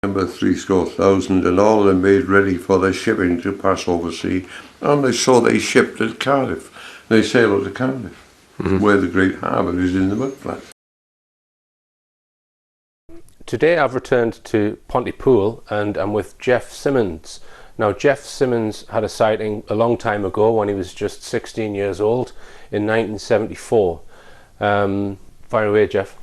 Number 3,000, and all of them made ready for their shipping to pass overseas. And they shipped at Cardiff. They sailed to Cardiff, where the great harbour is in the mudflat. Today I've returned to Pontypool and I'm with Jeff Simmons. Now Jeff Simmons had a sighting a long time ago when he was just 16 years old in 1974. Fire away, Jeff.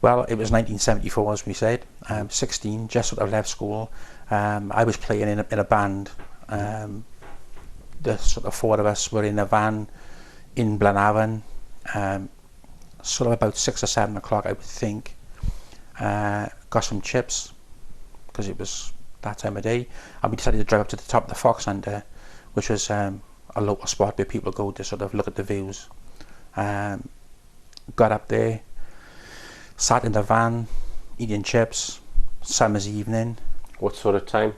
Well, it was 1974, as we said. 16, just sort of left school. I was playing in a band. The sort of four of us were in a van in Blenavon, sort of about 6 or 7 o'clock, I would think. Got some chips, because it was that time of day, and we decided to drive up to the top of the Fox Hunter, which was a local spot where people go to sort of look at the views. Got up there, sat in the van, eating chips, summer's evening. What sort of time?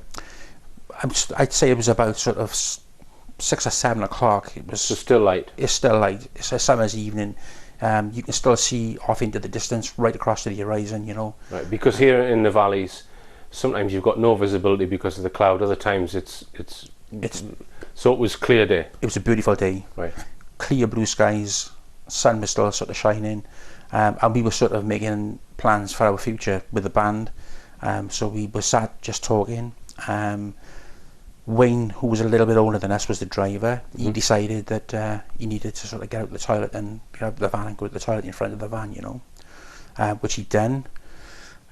I'd say it was about sort of 6 or 7 o'clock. It was so still light. It's still light. It's a summer's evening. You can still see off into the distance, right across to the horizon, you know. Right, because here in the valleys, sometimes you've got no visibility because of the cloud. Other times it's so it was clear day. It was a beautiful day. Right. Clear blue skies, sun was still sort of shining, and we were sort of making plans for our future with the band. So we were sat just talking. Wayne, who was a little bit older than us, was the driver. He decided that he needed to sort of get out the toilet and get out of the van and go to the toilet in front of the van, you know, which he'd done.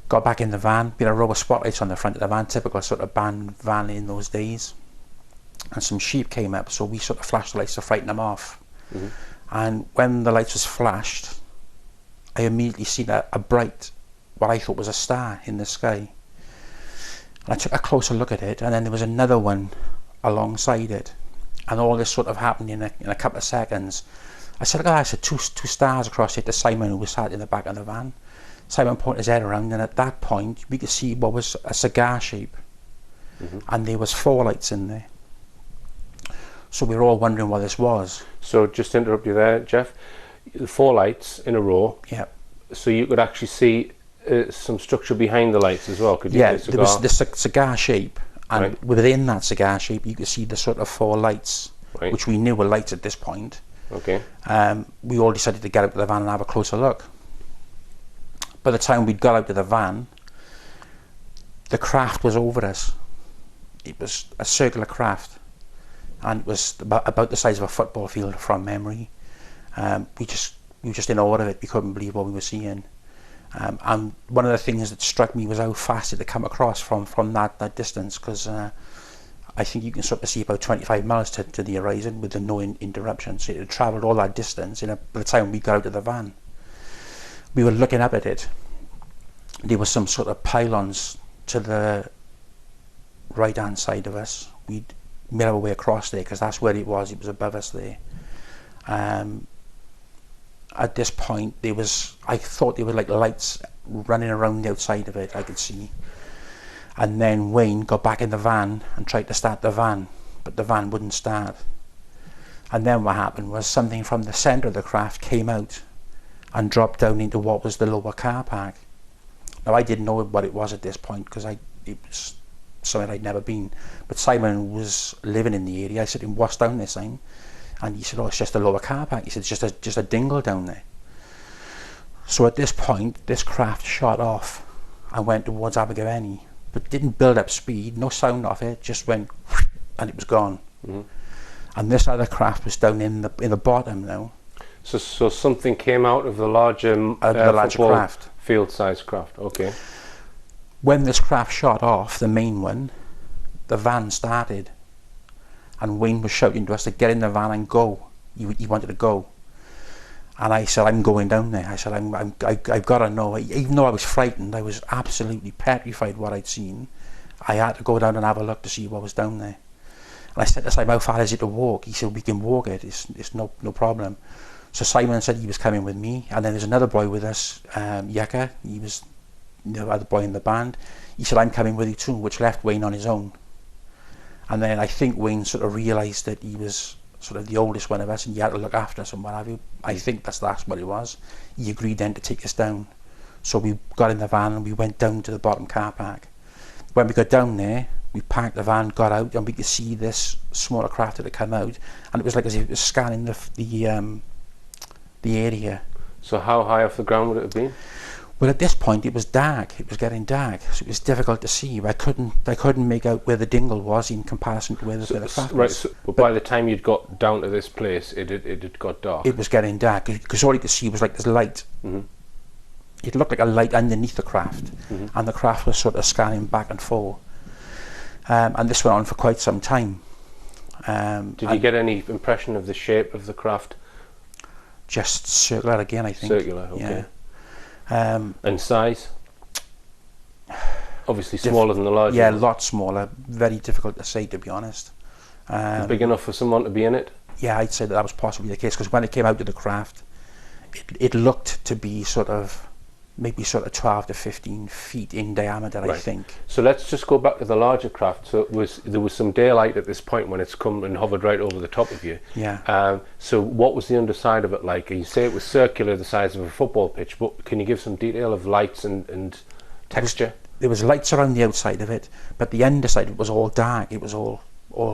Got back in the van. We had a row of spotlights on the front of the van, typical sort of band van in those days. And some sheep came up, so we sort of flashed the lights to frighten them off. And when the lights was flashed, I immediately seen a bright, what I thought was a star in the sky. And I took a closer look at it, and then there was another one alongside it, and all this sort of happened in a couple of seconds. I said, "Look at that!" I said, two stars across here to Simon, who was sat in the back of the van. Simon pointed his head around, and at that point we could see what was a cigar shape, and there was 4 lights in there. So we were all wondering what this was. So just to interrupt you there, Jeff, the 4 lights in a row. Yeah. So you could actually see some structure behind the lights as well, could you? Yeah, there was this cigar shape, and within that cigar shape you could see the sort of 4 lights, which we knew were lights at this point. Okay. We all decided to get out of the van and have a closer look. By the time we'd got out of the van, the craft was over us. It was a circular craft, and it was about the size of a football field from memory. We were just in awe of it. We couldn't believe what we were seeing. And one of the things that struck me was how fast it had come across from that distance, because I think you can sort of see about 25 miles to the horizon with no interruption. So it had travelled all that distance by the time we got out of the van. We were looking up at it. There were some sort of pylons to the right hand side of us. We'd made our way across there because that's where it was above us there. At this point I thought there were like lights running around the outside of it, I could see. And then Wayne got back in the van and tried to start the van, but the van wouldn't start. And then what happened was something from the centre of the craft came out and dropped down into what was the lower car park. Now I didn't know what it was at this point because it was somewhere I'd never been, but Simon was living in the area. I said to him, "What's down this thing?" And he said, "Oh, it's just a lower car park." He said, "It's just a dingle down there." So at this point, this craft shot off and went towards Abergavenny, but didn't build up speed, no sound off it, just went and it was gone. And this other craft was down in the bottom now. So something came out of the larger craft, field-sized craft. Okay. When this craft shot off, the main one, the van started. And Wayne was shouting to us to get in the van and go. He wanted to go. And I said, "I'm going down there." I said, I've got to know. Even though I was frightened, I was absolutely petrified what I'd seen. I had to go down and have a look to see what was down there. And I said to Simon, "How far is it to walk?" He said, "We can walk it. It's no problem." So Simon said he was coming with me. And then there's another boy with us, Yucca. He was the other boy in the band. He said, "I'm coming with you too," which left Wayne on his own. And then I think Wayne sort of realised that he was sort of the oldest one of us and he had to look after us and what have you. I think that's what it was. He agreed then to take us down. So we got in the van and we went down to the bottom car park. when we got down there, we parked the van, got out, and we could see this smaller craft that had come out, and it was like as if it was scanning the area. So how high off the ground would it have been? Well, at this point it was dark. It was getting dark, so it was difficult to see. I couldn't make out where the dingle was in comparison to where the craft was. Right. So, but by the time you'd got down to this place, it had got dark. It was getting dark because all you could see was like this light. Mm-hmm. It looked like a light underneath the craft, Mm-hmm. and the craft was sort of scanning back and forth. And this went on for quite some time. Did you get any impression of the shape of the craft? Just circular again, I think. Circular, okay. Yeah. And size? Obviously smaller than the larger. Yeah, a one. lot smaller. Very difficult to say, to be honest. Big enough for someone to be in it? Yeah, I'd say that was possibly the case, because when it came out of the craft, it looked to be maybe 12 to 15 feet in diameter, Right. I think. So let's just go back to the larger craft. So there was some daylight at this point when it's come and hovered right over the top of you. Yeah. So what was the underside of it like? You say it was circular, the size of a football pitch, but can you give some detail of lights and texture? There was lights around the outside of it, but the underside of it was all dark. It was all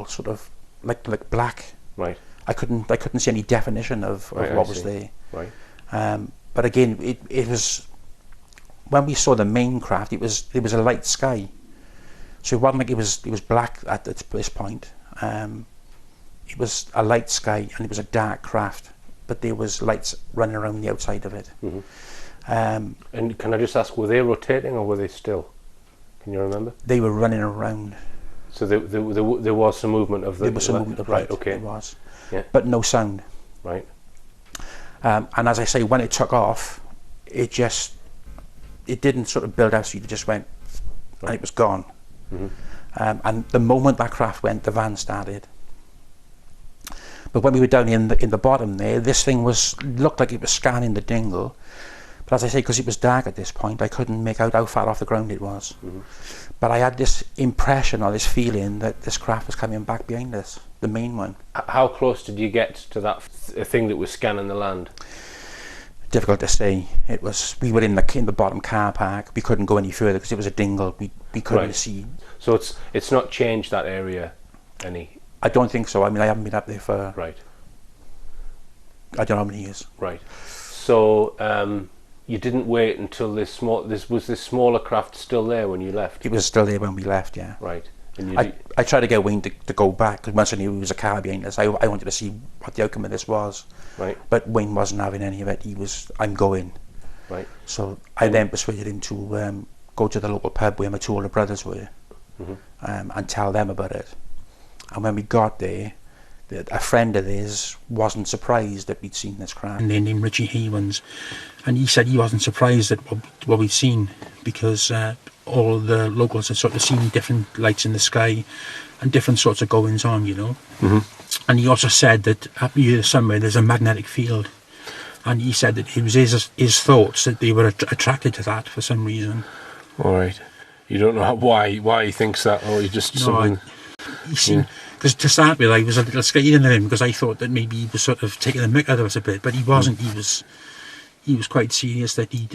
sort of like black. Right. I couldn't see any definition of Right, what I was see. there. Right. But again, it was, when we saw the main craft, there was a light sky, so it wasn't like it was black at this point. It was a light sky and it was a dark craft, but there was lights running around the outside of it. Mm-hmm. And can I just ask, were they rotating or were they still? Can you remember? They were running around. So there was some movement of the... There was some movement of right, light. okay. There was. Yeah. But no sound. Right. And as I say, when it took off, it didn't sort of build out, so it just went, Right. and it was gone. Mm-hmm. And the moment that craft went, the van started. But when we were down in the bottom there, this thing looked like it was scanning the dingle. But as I say, because it was dark at this point, I couldn't make out how far off the ground it was. Mm-hmm. But I had this impression or this feeling that this craft was coming back behind us, the main one. How close did you get to that thing that was scanning the land? Difficult to say. We were in the bottom car park. We couldn't go any further because it was a dingle. We couldn't Right. see. So it's not changed that area any? I don't think so. I mean, I haven't been up there for Right. I don't know how many years. Right. So you didn't wait until this smaller craft still there when you left? It was still there when we left. Yeah. Right. And I tried to get Wayne to go back, because once I knew there was a car behind us, I wanted to see what the outcome of this was. Right. But Wayne wasn't having any of it. I'm going. Right. So I then persuaded him to go to the local pub where my two older brothers were, Mm-hmm. and tell them about it. And when we got there, a friend of theirs wasn't surprised that we'd seen this craft. And they named Richie Hewans, and he said he wasn't surprised at what we'd seen, because all the locals had sort of seen different lights in the sky and different sorts of goings on, you know. Mm-hmm. And he also said that up here somewhere there's a magnetic field, and he said that it was his thoughts that they were attracted to that for some reason. All right. You don't know why he thinks that, or you just something. He seemed, because to start with, I was a little scared of him, because I thought that maybe he was sort of taking the mick out of us a bit, but he wasn't. He was quite serious that he'd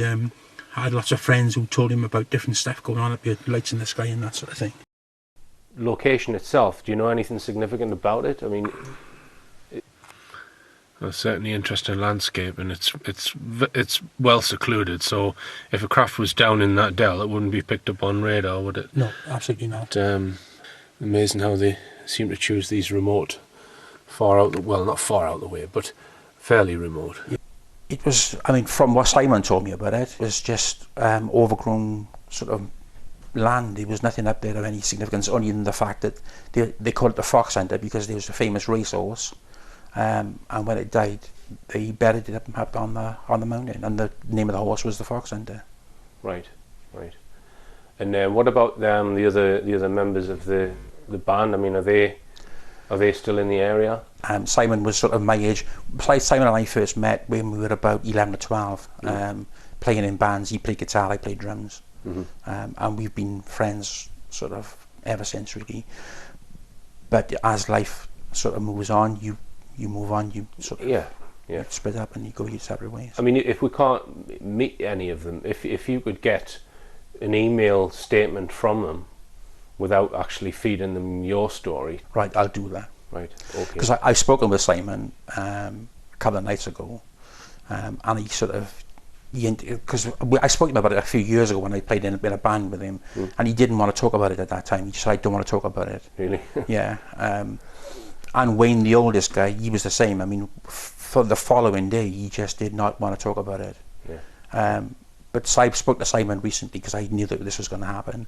had lots of friends who told him about different stuff going on up here, lights in the sky and that sort of thing. Location itself, do you know anything significant about it? I mean, Well, certainly interesting landscape, and it's well secluded. So if a craft was down in that dell, it wouldn't be picked up on radar, would it? No, absolutely not. Amazing how they seem to choose these remote, not far out the way, but fairly remote. It was, I mean, from what Simon told me about it, it was just overgrown sort of land. There was nothing up there of any significance, only in the fact that they called it the Fox Hunter because there was a famous racehorse, and when it died, they buried it up on the mountain, and the name of the horse was the Fox Hunter. right. And what about the other members of the band? I mean, are they still in the area? Simon was sort of my age. Simon and I first met when we were about 11 or 12, playing in bands. He played guitar, I played drums. Mm-hmm. And we've been friends sort of ever since, really. But as life sort of moves on, you move on, you sort of Yeah. split up and you go your separate ways. I mean, if we can't meet any of them, if you could get an email statement from them without actually feeding them your story. Right, I'll do that. Right, okay. Because I've spoken with Simon a couple of nights ago, and he sort of, because I spoke to him about it a few years ago when I played in a band with him, and he didn't want to talk about it at that time. He just said, I don't want to talk about it. Really? Yeah. And Wayne, the oldest guy, he was the same. I mean, for the following day, he just did not want to talk about it. Yeah. But I spoke to Simon recently because I knew that this was going to happen,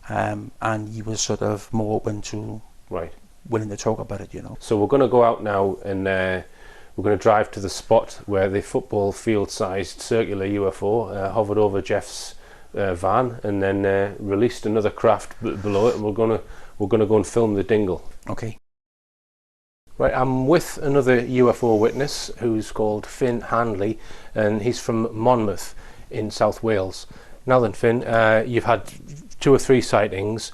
and he was sort of more open to willing to talk about it, you know. So we're going to go out now and we're going to drive to the spot where the football field-sized circular UFO hovered over Jeff's van, and then released another craft below it, and we're going to go and film the dingle. Okay. Right, I'm with another UFO witness who's called Finn Handley, and he's from Monmouth in South Wales. Now then, Finn, you've had 2 or 3 sightings.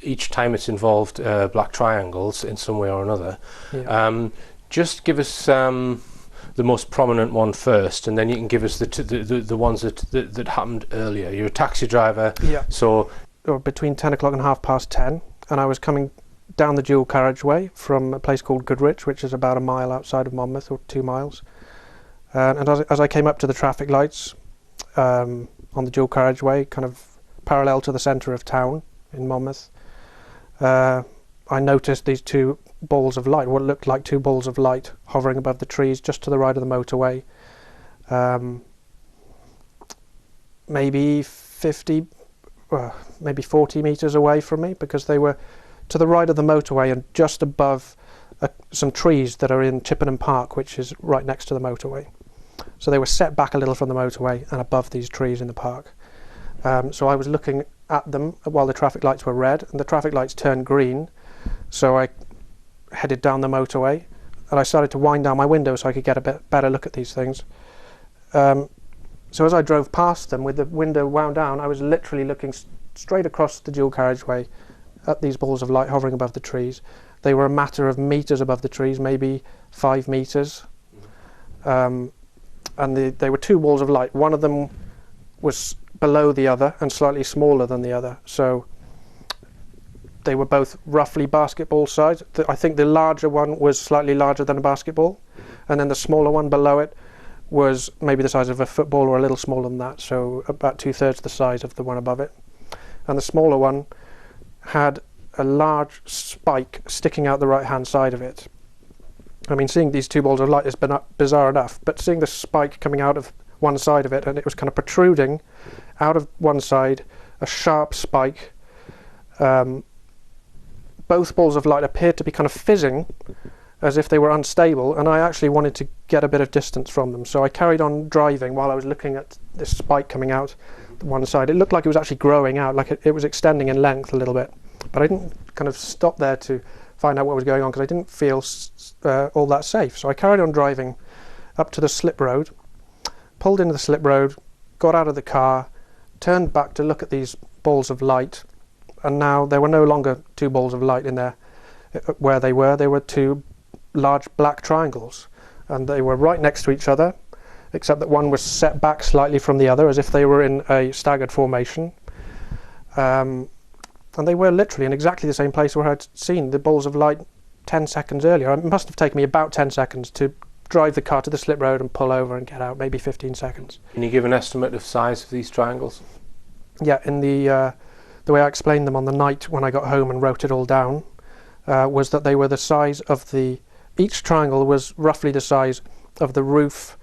Each time it's involved black triangles in some way or another. Yeah. Just give us the most prominent one first, and then you can give us the ones that happened earlier. You're a taxi driver, yeah. So between 10 o'clock and 10:30, and I was coming down the dual carriageway from a place called Goodrich, which is about a mile outside of Monmouth, or 2 miles. And as I came up to the traffic lights on the dual carriageway, kind of parallel to the centre of town in Monmouth, I noticed these 2 balls of light, what looked like 2 balls of light, hovering above the trees just to the right of the motorway. Maybe 40 metres away from me, because they were to the right of the motorway and just above some trees that are in Chippenham Park, which is right next to the motorway. So they were set back a little from the motorway and above these trees in the park. So I was looking at them while the traffic lights were red, and the traffic lights turned green. So I headed down the motorway, and I started to wind down my window so I could get a bit better look at these things. So as I drove past them with the window wound down, I was literally looking straight across the dual carriageway at these balls of light hovering above the trees. They were a matter of metres above the trees, maybe 5 metres. And they were 2 balls of light. One of them was below the other and slightly smaller than the other. So they were both roughly basketball size. I think the larger one was slightly larger than a basketball, and then the smaller one below it was maybe the size of a football or a little smaller than that, so about 2/3 the size of the one above it. And the smaller one had a large spike sticking out the right hand side of it. I mean, seeing these 2 balls of light is bizarre enough, but seeing the spike coming out of one side of it, and it was kind of protruding out of one side, a sharp spike. Both balls of light appeared to be kind of fizzing as if they were unstable, and I actually wanted to get a bit of distance from them. So I carried on driving while I was looking at this spike coming out one side. It looked like it was actually growing out, like it was extending in length a little bit. But I didn't kind of stop there to find out what was going on, because I didn't feel all that safe. So I carried on driving up to the slip road, pulled into the slip road, got out of the car, turned back to look at these balls of light, and now there were no longer 2 balls of light in there where they were. They were 2 large black triangles, and they were right next to each other, except that one was set back slightly from the other as if they were in a staggered formation. And they were literally in exactly the same place where I'd seen the balls of light 10 seconds earlier. It must have taken me about 10 seconds to drive the car to the slip road and pull over and get out, maybe 15 seconds. Can you give an estimate of size of these triangles? Yeah, in the way I explained them on the night when I got home and wrote it all down, was that they were the size of each triangle was roughly the size of the roof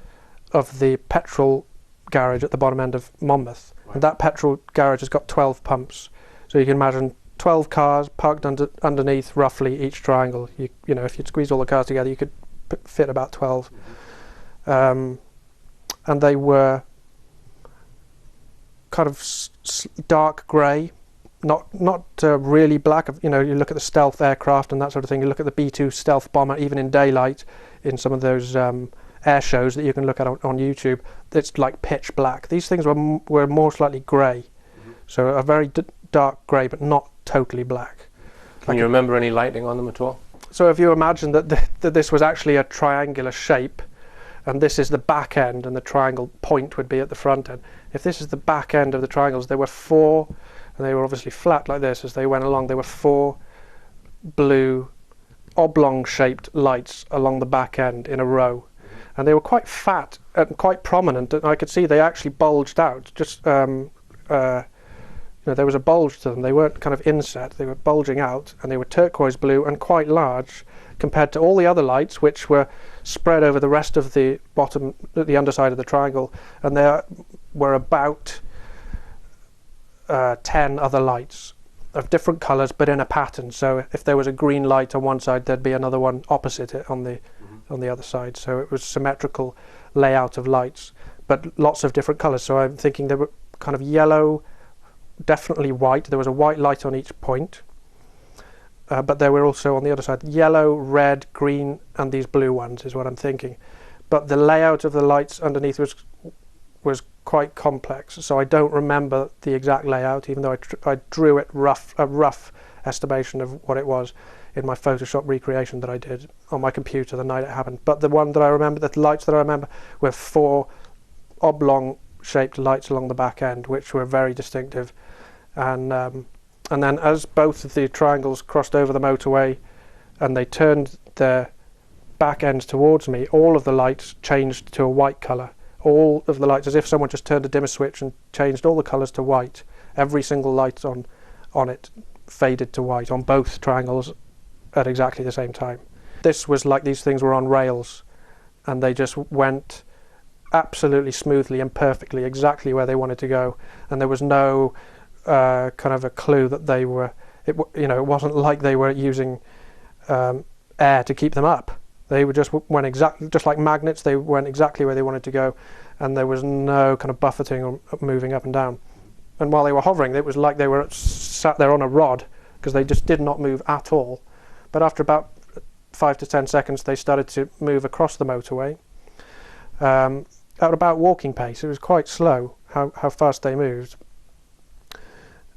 of the petrol garage at the bottom end of Monmouth. Wow. And that petrol garage has got 12 pumps. So you can imagine 12 cars parked underneath roughly each triangle. You know, if you'd squeeze all the cars together, you could fit about 12. And they were kind of dark grey, not really black. You know, you look at the stealth aircraft and that sort of thing. You look at the B-2 stealth bomber, even in daylight, in some of those air shows that you can look at on YouTube. It's like pitch black. These things were more slightly grey, so a very dark grey, but not totally black. Can you remember any lighting on them at all? So if you imagine that this was actually a triangular shape, and this is the back end, and the triangle point would be at the front end. If this is the back end of the triangles, there were 4 and they were obviously flat like this as they went along. There were 4 blue oblong-shaped lights along the back end in a row, and they were quite fat and quite prominent, and I could see they actually bulged out. Just there was a bulge to them. They weren't kind of inset, they were bulging out, and they were turquoise blue and quite large compared to all the other lights, which were spread over the rest of the bottom, the underside of the triangle, and there were about 10 other lights of different colours but in a pattern. So if there was a green light on one side, there'd be another one opposite it on the other side. So it was symmetrical layout of lights, but lots of different colours. So I'm thinking they were kind of yellow, definitely white. There was a white light on each point, but there were also on the other side yellow, red, green, and these blue ones is what I'm thinking. But the layout of the lights underneath was quite complex, so I don't remember the exact layout, even though I drew it a rough estimation of what it was in my Photoshop recreation that I did on my computer the night it happened. But the one that I remember, the lights that I remember, were 4 oblong shaped lights along the back end, which were very distinctive. And then as both of the triangles crossed over the motorway and they turned their back ends towards me, all of the lights changed to a white colour. All of the lights, as if someone just turned a dimmer switch and changed all the colours to white. Every single light on it faded to white on both triangles at exactly the same time. This was like these things were on rails, and they just went absolutely smoothly and perfectly exactly where they wanted to go, and there was no kind of a clue that they were, it wasn't like they were using air to keep them up. They were just went exactly, just like magnets, they went exactly where they wanted to go, and there was no kind of buffeting or moving up and down. And while they were hovering, it was like they were sat there on a rod, because they just did not move at all. But after about 5 to 10 seconds, they started to move across the motorway at about walking pace. It was quite slow how fast they moved.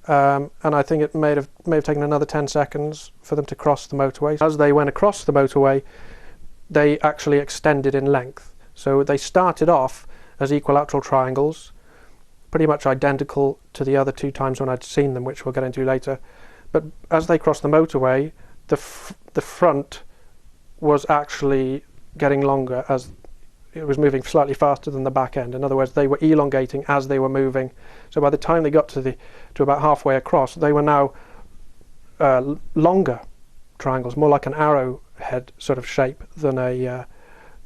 And I think it may have taken another 10 seconds for them to cross the motorway. As they went across the motorway, they actually extended in length. So they started off as equilateral triangles, pretty much identical to the other 2 times when I'd seen them, which we'll get into later. But as they crossed the motorway, the front was actually getting longer as it was moving slightly faster than the back end. In other words, they were elongating as they were moving. So by the time they got to about halfway across, they were now longer triangles, more like an arrowhead sort of shape than a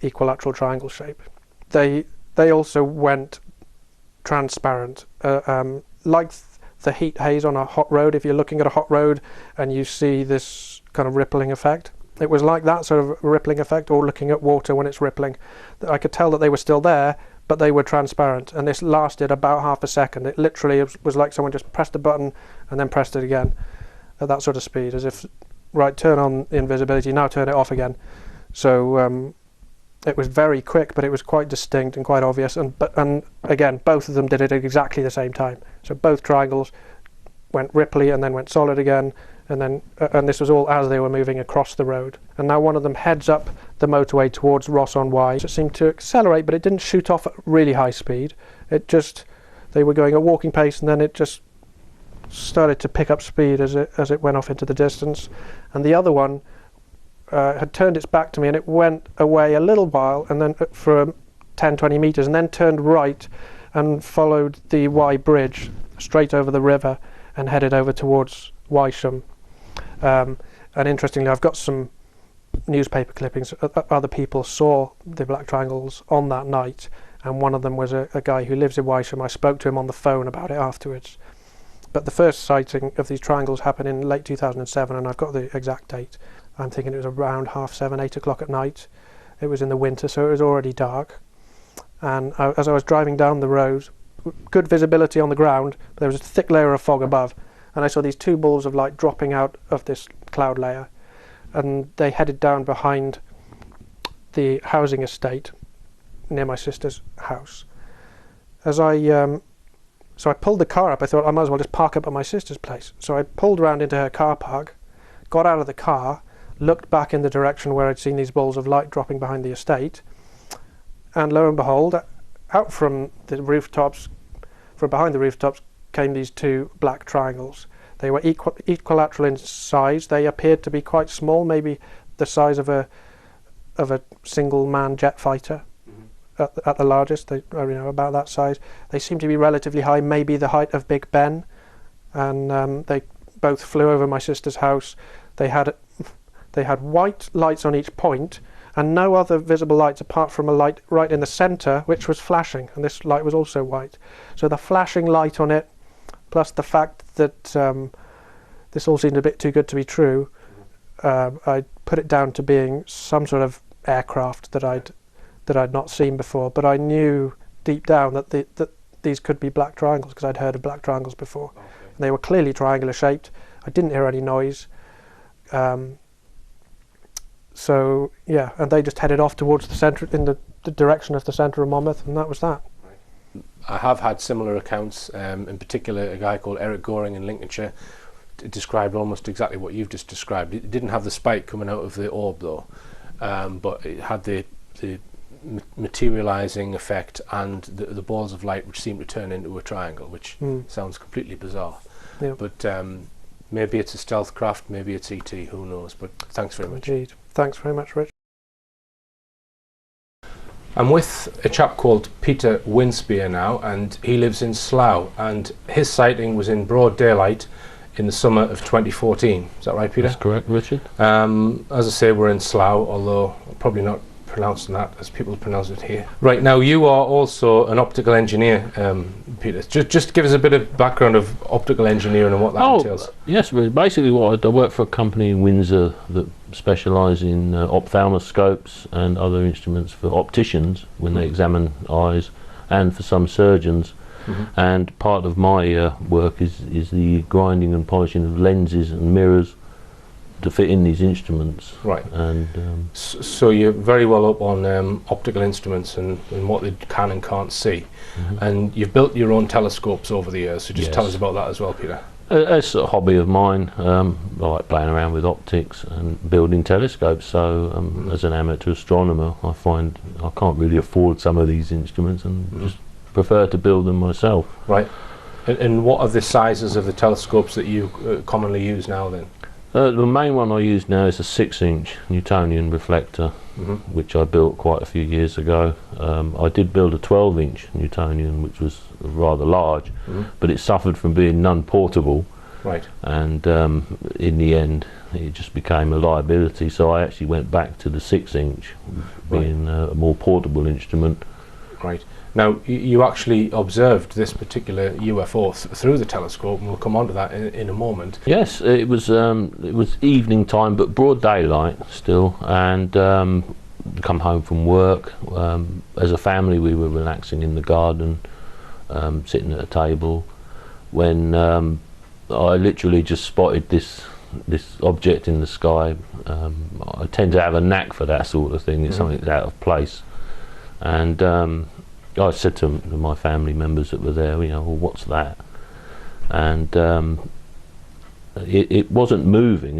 equilateral triangle shape. They also went transparent, like the heat haze on a hot road. If you're looking at a hot road and you see this kind of rippling effect, it was like that sort of rippling effect, or looking at water when it's rippling. I could tell that they were still there, but they were transparent, and this lasted about half a second. It literally was like someone just pressed a button and then pressed it again at that sort of speed, as if, right, turn on the invisibility, now turn it off again. So it was very quick, but it was quite distinct and quite obvious, and again, both of them did it at exactly the same time. So both triangles went ripply and then went solid again, and this was all as they were moving across the road. And now one of them heads up the motorway towards Ross-on-Wye. It seemed to accelerate, but it didn't shoot off at really high speed. They were going at walking pace, and then it just started to pick up speed as it went off into the distance. And the other one had turned its back to me, and it went away a little while, and then for 10-20 meters, and then turned right and followed the Wye Bridge straight over the river and headed over towards Wysham. And interestingly, I've got some newspaper clippings. Other people saw the black triangles on that night, and one of them was a guy who lives in Wysham. I spoke to him on the phone about it afterwards. But the first sighting of these triangles happened in late 2007, and I've got the exact date. I'm thinking it was around 7:30, 8 o'clock at night. It was in the winter, so it was already dark. And as I was driving down the road, good visibility on the ground, but there was a thick layer of fog above, and I saw these 2 balls of light dropping out of this cloud layer, and they headed down behind the housing estate near my sister's house. So I pulled the car up. I thought I might as well just park up at my sister's place. So I pulled around into her car park, got out of the car, looked back in the direction where I'd seen these balls of light dropping behind the estate, and lo and behold, out from behind the rooftops came these two black triangles. They were equilateral in size. They appeared to be quite small, maybe the size of a single-man jet fighter. At the largest, they about that size. They seemed to be relatively high, maybe the height of Big Ben, and they both flew over my sister's house. They had white lights on each point, and no other visible lights apart from a light right in the centre, which was flashing, and this light was also white. So the flashing light on it, plus the fact that this all seemed a bit too good to be true, I put it down to being some sort of aircraft that I'd not seen before. But I knew deep down that these could be black triangles, because I'd heard of black triangles before. Okay. And they were clearly triangular shaped. I didn't hear any noise. So yeah, and they just headed off towards the centre, in the direction of the centre of Monmouth, and that was that. I have had similar accounts, in particular a guy called Eric Goring in Lincolnshire described almost exactly what you've just described. It didn't have the spike coming out of the orb though, but it had the materializing effect and the balls of light which seemed to turn into a triangle, which sounds completely bizarre. Yeah. But maybe it's a stealth craft, maybe it's ET, who knows, but thanks very much. Indeed. Thanks very much, Rich. I'm with a chap called Peter Winspear now, and he lives in Slough, and his sighting was in broad daylight in the summer of 2014. Is that right, Peter? That's correct, Richard. As I say, we're in Slough, although probably not pronouncing that as people pronounce it here. Right, now you are also an optical engineer, Peter. Just give us a bit of background of optical engineering and what that entails. Yes, basically I work for a company in Windsor that specialise in ophthalmoscopes and other instruments for opticians when they examine eyes, and for some surgeons. And part of my work is the grinding and polishing of lenses and mirrors to fit in these instruments. Right. And so you're very well up on optical instruments and what they can and can't see. And you've built your own telescopes over the years, so just tell us about that as well, Peter. It's a hobby of mine. I like playing around with optics and building telescopes, so as an amateur astronomer I find I can't really afford some of these instruments and just prefer to build them myself. Right. And what are the sizes of the telescopes that you commonly use now then? The main one I use now is a 6-inch Newtonian reflector, which I built quite a few years ago. I did build a 12-inch Newtonian, which was rather large, but it suffered from being non-portable. Right. And in the end, it just became a liability. So I actually went back to the 6-inch, being a more portable instrument. Right. Now, you actually observed this particular UFO through the telescope, and we'll come on to that in a moment. Yes, it was evening time, but broad daylight still, and come home from work. As a family, we were relaxing in the garden, sitting at a table, when I literally just spotted this object in the sky. I tend to have a knack for that sort of thing. It's something that's out of place, and I said to my family members that were there, well, what's that? And it wasn't moving.